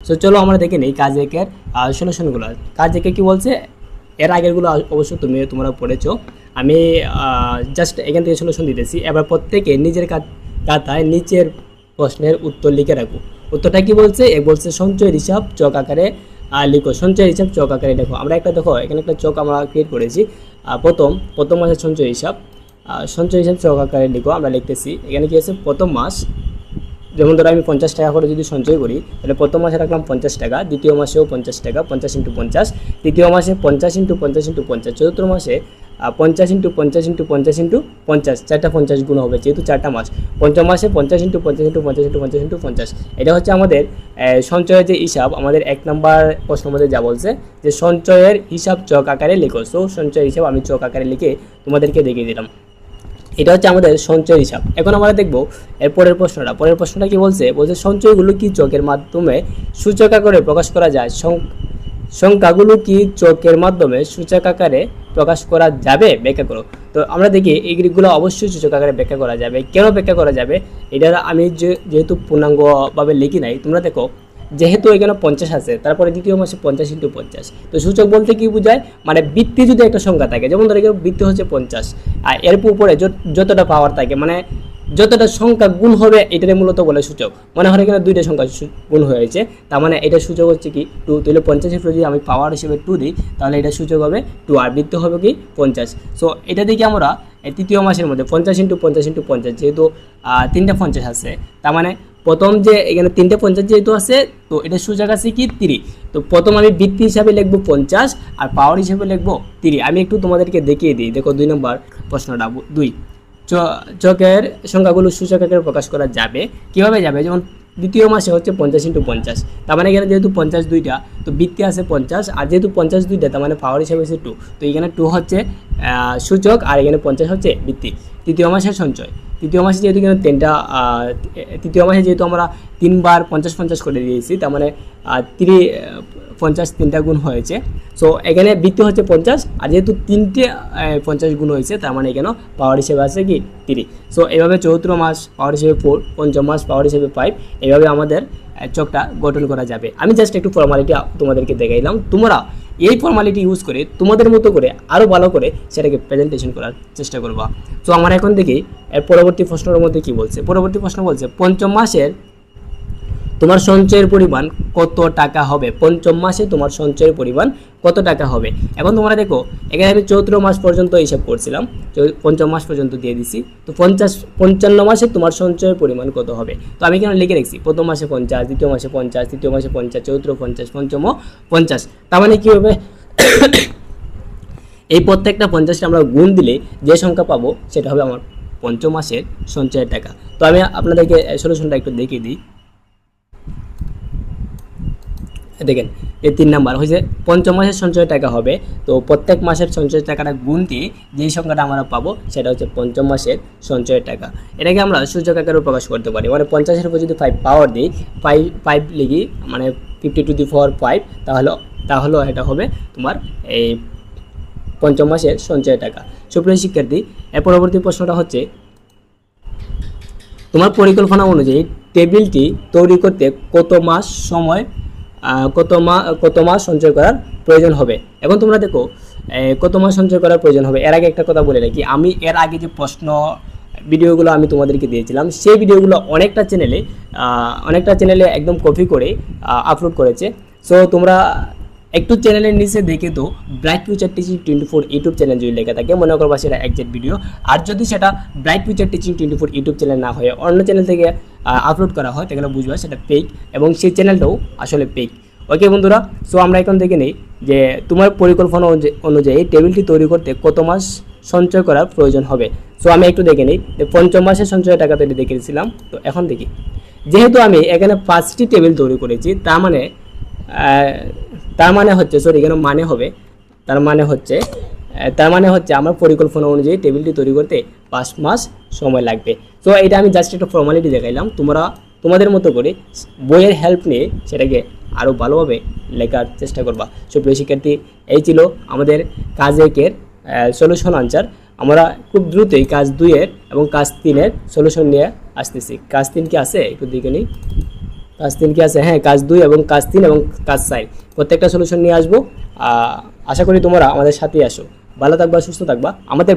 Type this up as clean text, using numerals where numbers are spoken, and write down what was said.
So চলো আমরা দেখে নিই কাজ একের সলিউশনগুলো। কাজ একে কি বলছে, এর আগেরগুলো অবশ্য তোমরা পড়েছো, আমি জাস্ট এখান থেকে সলিউশন দিতেছি। এবার প্রত্যেকে নিজের খাতায় নিচের প্রশ্নের উত্তর লিখে রাখো। উত্তরটা কি বলছে, বলছে সঞ্চয়ের হিসাব চক আকারে লিখো। সঞ্চয়ের হিসাব চক আকারে দেখো, আমরা একটা দেখো এখানে একটা চক আমরা ক্রিয়েট করেছি। প্রথম মাসের সঞ্চয় হিসাব চক আকারে লিখো। আমরা লিখতেছি এখানে কি আছে, প্রথম মাস, যেমন ধরো আমি 50 টাকা করে যদি সঞ্চয় করি, তাহলে প্রথম মাসে রাখলাম 50 টাকা, দ্বিতীয় মাসেও 50 টাকা, 50 × 50, তৃতীয় মাসে 50 × 50 × 50, চতুর্থ মাসে 50 × 50 × 50 × 50, চারটা 50 গুণ হবে যেহেতু চারটা মাস। পঞ্চম মাসে 50 × 50 × 50 × 50 × 50। এটা হচ্ছে আমাদের সঞ্চয়ের যে হিসাব। আমাদের 1 নম্বর প্রশ্নের মধ্যে যা বলছে যে সঞ্চয়ের হিসাব চক আকারে লিখো। সো সঞ্চয়ের হিসাব আমি চক আকারে লিখে তোমাদেরকে দেখিয়ে দিলাম। এটা হচ্ছে আমাদের সঞ্চয়ের হিসাব। এখন আমরা দেখবো এর পরের প্রশ্নটা কি বলছে, সঞ্চয়গুলো কি চকের মাধ্যমে সূচক আকারে প্রকাশ করা যায়? সংখ্যাগুলো কি চকের মাধ্যমে সূচক আকারে প্রকাশ করা যাবে? ব্যাখ্যা করো। তো আমরা দেখি এইগুলো অবশ্যই সূচক আকারে ব্যাখ্যা করা যাবে। কেন ব্যাখ্যা করা যাবে, এটা আমি যেহেতু পূর্ণাঙ্গভাবে লিখি নাই, তোমরা দেখো যেহেতু এখানে 50 আছে, তারপরে দ্বিতীয় মাসে 50 × 50। তো সূচক বলতে কি বোঝায়, মানে বৃত্তি যদি একটা সংখ্যা থাকে, যেমন ধরো বৃত্তি হচ্ছে 50, আর এর উপরে যতটা পাওয়ার থাকে, মানে যতটা সংখ্যা গুণ হবে, এটারে মূলত বলে সূচক। মনে হয় এখানে 2টা সংখ্যা গুণ হয়েছে, তার মানে এটা সূচক হচ্ছে কি 2। তাহলে 50-এর যদি আমি পাওয়ার হিসেবে 2 দিই, তাহলে এটা সূচক হবে 2, আর বৃত্তি হবে কি 50। সো এটা দেখি আমরা তৃতীয় মাসের মধ্যে 50 × 50 × 50, যেহেতু 3টা 50 আছে, তার মানে প্রথম যে এখানে 3টে 50 যেহেতু আছে, তো এটা সূচক আছে কি 3। তো প্রথম আমি বৃত্তি হিসাবে লিখবো 50, আর পাওয়ার হিসাবে লিখবো 3। আমি একটু তোমাদেরকে দেখিয়ে দিই। দেখো 2 নম্বর প্রশ্নটা, 2 চকের সংখ্যাগুলো সূচক আকারে প্রকাশ করা যাবে। কিভাবে যাবে, যেমন দ্বিতীয় মাসে হচ্ছে 50 × 50, তার মানে এখানে যেহেতু 50 2টা, তো বৃত্তি আছে 50, আর যেহেতু 50 2টা, তার মানে পাওয়ার হিসাবে আছে 2। তো এখানে 2 হচ্ছে সূচক, আর এখানে 50 হচ্ছে বৃত্তি। তৃতীয় মাসের সঞ্চয়, তৃতীয় মাসে যেহেতু এখানে তৃতীয় মাসে যেহেতু আমরা 3 বার 50-50 করে দিয়েছি, তার মানে 50 3টা গুণ হয়েছে। সো এখানে বৃত্তি হচ্ছে 50, আর যেহেতু 3টে 50 গুণ হয়েছে, তার মানে এখানে পাওয়ার হিসেবে আছে কি 3। সো এইভাবে চতুর্থ মাস পাওয়ার হিসেবে 4, পঞ্চম মাস পাওয়ার হিসেবে 5, এইভাবে আমাদের চকটা গঠন করা যাবে। আমি জাস্ট একটু ফর্মালিটি তোমাদেরকে দেখাইলাম। তোমরা এই ফর্মালিটি ইউজ করে তোমাদের মতো করে আরও ভালো করে সেটাকে প্রেজেন্টেশন করার চেষ্টা করবা। তো আমরা এখন দেখি এর পরবর্তী প্রশ্নের মধ্যে কি বলছে। পরবর্তী প্রশ্ন বলছে পঞ্চম মাসের তোমার সঞ্চয়ের পরিমাণ কত টাকা হবে? পঞ্চম মাসে তোমার সঞ্চয়ের পরিমাণ কত টাকা হবে? এখন তোমরা দেখো এখানে আমি চৈত্র মাস পর্যন্ত হিসাব করছিলাম, পঞ্চম মাস পর্যন্ত দিয়ে দিছি। তো 55 মাসে তোমার সঞ্চয়ের পরিমাণ কত হবে? তো আমি এখানে লিখে রাখছি প্রথম মাসে 50, দ্বিতীয় মাসে 50, তৃতীয় মাসে 50, চৈত্র 50, পঞ্চম 50। তার মানে কী হবে, এই প্রত্যেকটা 50টা আমরা গুণ দিলে যে সংখ্যা পাবো সেটা হবে আমার পঞ্চম মাসের সঞ্চয়ের টাকা। তো আমি আপনাদেরকে সলিউশনটা একটু দেখিয়ে দিই। দেখেন এই 3 নাম্বার হয়েছে পঞ্চম মাসের সঞ্চয়ের টাকা হবে। তো প্রত্যেক মাসের সঞ্চয়ের টাকাটা গুণ দিয়ে যেই সংখ্যাটা আমরা পাবো সেটা হচ্ছে পঞ্চম মাসের সঞ্চয়ের টাকা। এটাকে আমরা সূচক আকারেও প্রকাশ করতে পারি, মানে 50-এর উপর যদি 5 পাওয়ার দিই, 5 লিখি, মানে 50⁵ তাহলে এটা হবে তোমার এই পঞ্চম মাসের সঞ্চয়ের টাকা। সুপ্রিয় শিক্ষার্থী, এর পরবর্তী প্রশ্নটা হচ্ছে তোমার পরিকল্পনা অনুযায়ী টেবিলটি তৈরি করতে কত মাস সঞ্চয় করার প্রয়োজন হবে? এখন তোমরা দেখো কত মাস সঞ্চয় করার প্রয়োজন হবে। এর আগে একটা কথা বলে রাখি, আমি এর আগে যে প্রশ্ন ভিডিওগুলো আমি তোমাদেরকে দিয়েছিলাম, সেই ভিডিওগুলো অনেকটা চ্যানেলে একদম কপি করে আপলোড করেছে। সো তোমরা একটু চ্যানেলের নিচে দেখে তো bright future teaching 24 YouTube channel যদি লেখা থাকে, মনে করবা সেটা একজ্যাক্ট ভিডিও। আর যদি সেটা bright future teaching 24 YouTube channel না হয়ে অন্য চ্যানেল থেকে আপলোড করা হয়, তাহলে বুঝবা সেটা পেক, এবং সেই চ্যানেলটাও আসলে পেক। ওকে বন্ধুরা, সো আমরা এখন দেখে নিই যে তোমার পরিকল্পনা অনুযায়ী টেবিলটি তৈরি করতে কত মাস সঞ্চয় করার প্রয়োজন হবে। সো আমি একটু দেখে নিই যে পঞ্চম মাসের সঞ্চয়ের টাকা তৈরি দেখিয়েছিলাম। তো এখন দেখি, যেহেতু আমি এখানে 5টি টেবিল তৈরি করেছি, তার মানে হচ্ছে আমার পরিকল্পনা অনুযায়ী টেবিলটি তৈরি করতে 5 মাস সময় লাগবে। তো এটা আমি জাস্ট একটা ফর্মালিটি দেখাইলাম। তোমরা তোমাদের মতো করে বইয়ের হেল্প নিয়ে সেটাকে আরও ভালোভাবে লেখার চেষ্টা করবা। সুপ্রিয় শিক্ষার্থী, এই ছিল আমাদের কাজ 1-এর সলিউশন আনসার। আমরা খুব দ্রুতই কাজ 2-এর এবং কাজ 3-এর সলিউশন নিয়ে আসতেছি। কাজ 3 কি আছে একটু দেখে নিই। কাজ 3 কি আছে? হ্যাঁ, কাজ 2 এবং কাজ 3 এবং কাজ 4 প্রত্যেকটা সলিউশন নিয়ে আসবো। আশা করি তোমরা আমাদের সাথেই আসো। ভালো থাকবা, সুস্থ থাকবা। আমাদের